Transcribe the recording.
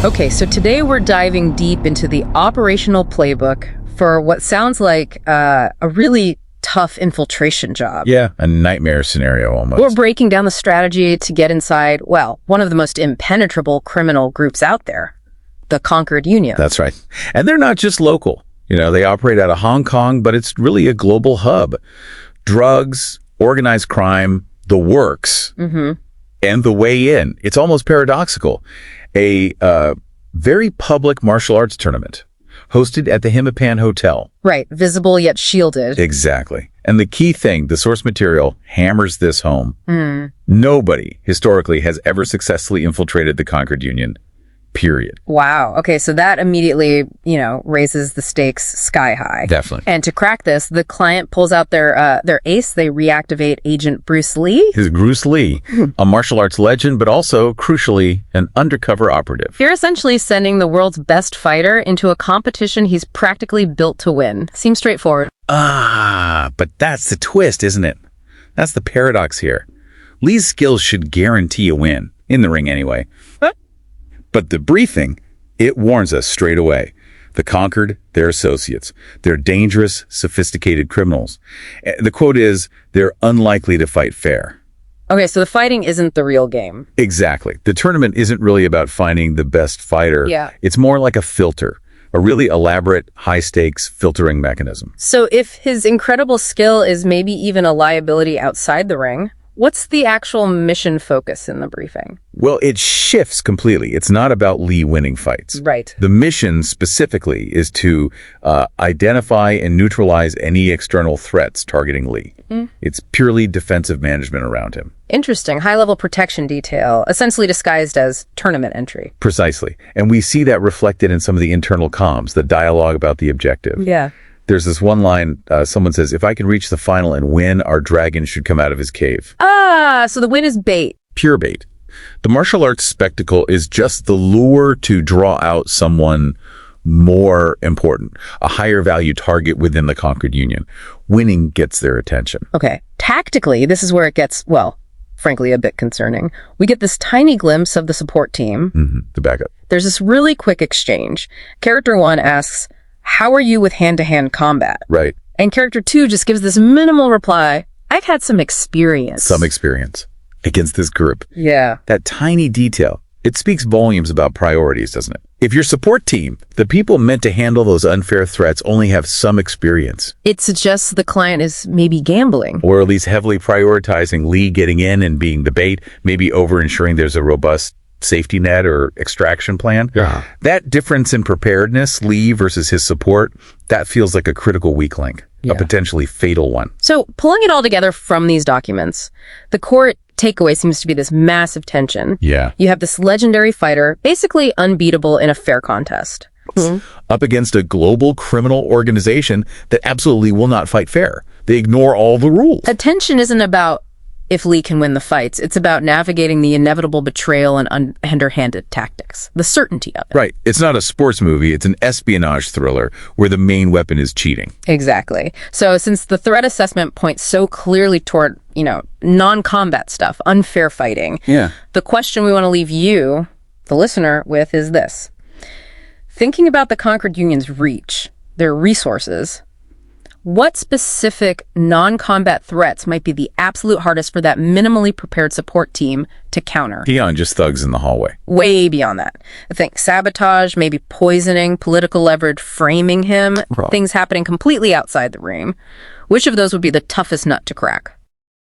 Okay, so today we're diving deep into the operational playbook for what sounds like a really tough infiltration job. Yeah, a nightmare scenario almost. We're breaking down the strategy to get inside, well, one of the most impenetrable criminal groups out there, the Conquered Union. That's right. And they're not just local. They operate out of Hong Kong, but it's really a global hub. Drugs, organized crime, the works, and the way in. It's almost paradoxical. A very public martial arts tournament hosted at the Hitman Hotel. Right, visible yet shielded. Exactly. And the key thing, the source material hammers this home. Nobody historically has ever successfully infiltrated the Conquered Union. Period. Wow. Okay, so that immediately, raises the stakes sky high. Definitely. And to crack this, the client pulls out their ace. They reactivate Agent Bruce Lee. His Bruce Lee, a martial arts legend, but also, crucially, an undercover operative. You're essentially sending the world's best fighter into a competition he's practically built to win. Seems straightforward. But that's the twist, isn't it? That's the paradox here. Lee's skills should guarantee a win, in the ring anyway. But the briefing, it warns us straight away. The Conquered, they're associates. They're dangerous, sophisticated criminals. The quote is, they're unlikely to fight fair. Okay, so the fighting isn't the real game. Exactly. The tournament isn't really about finding the best fighter. Yeah. It's more like a filter, a really elaborate, high-stakes filtering mechanism. So if his incredible skill is maybe even a liability outside the ring, what's the actual mission focus in the briefing? Well, it shifts completely. It's not about Lee winning fights. Right. The mission specifically is to identify and neutralize any external threats targeting Lee. It's purely defensive management around him. Interesting. High-level protection detail, essentially disguised as tournament entry. Precisely. And we see that reflected in some of the internal comms, the dialogue about the objective. Yeah. There's this one line, someone says, if I can reach the final and win, our dragon should come out of his cave. So the win is bait. Pure bait. The martial arts spectacle is just the lure to draw out someone more important, a higher value target within the Conquered Union. Winning gets their attention. Okay. Tactically, this is where it gets, well, frankly, a bit concerning. We get this tiny glimpse of the support team. The backup. There's this really quick exchange. Character 1 asks, how are you with hand-to-hand combat? Right. And character 2 just gives this minimal reply, I've had some experience. Some experience against this group. Yeah. That tiny detail, it speaks volumes about priorities, doesn't it? If your support team, the people meant to handle those unfair threats, only have some experience. It suggests the client is maybe gambling. Or at least heavily prioritizing Lee getting in and being the bait, maybe over ensuring there's a robust safety net or extraction plan. Yeah. That difference in preparedness, Lee versus his support, that feels like a critical weak link, a potentially fatal one. So pulling it all together from these documents, the core takeaway seems to be this massive tension. Yeah. You have this legendary fighter, basically unbeatable in a fair contest. Up against a global criminal organization that absolutely will not fight fair. They ignore all the rules. Attention isn't about if Lee can win the fights. It's about navigating the inevitable betrayal and underhanded tactics, the certainty of it. Right. It's not a sports movie. It's an espionage thriller where the main weapon is cheating. Exactly. So since the threat assessment points so clearly toward, non-combat stuff, unfair fighting, the question we want to leave you, the listener, with is this. Thinking about the Conquered Union's reach, their resources, what specific non-combat threats might be the absolute hardest for that minimally prepared support team to counter? Beyond just thugs in the hallway. Way beyond that. I think sabotage, maybe poisoning, political leverage, framing him, things happening completely outside the ring. Which of those would be the toughest nut to crack?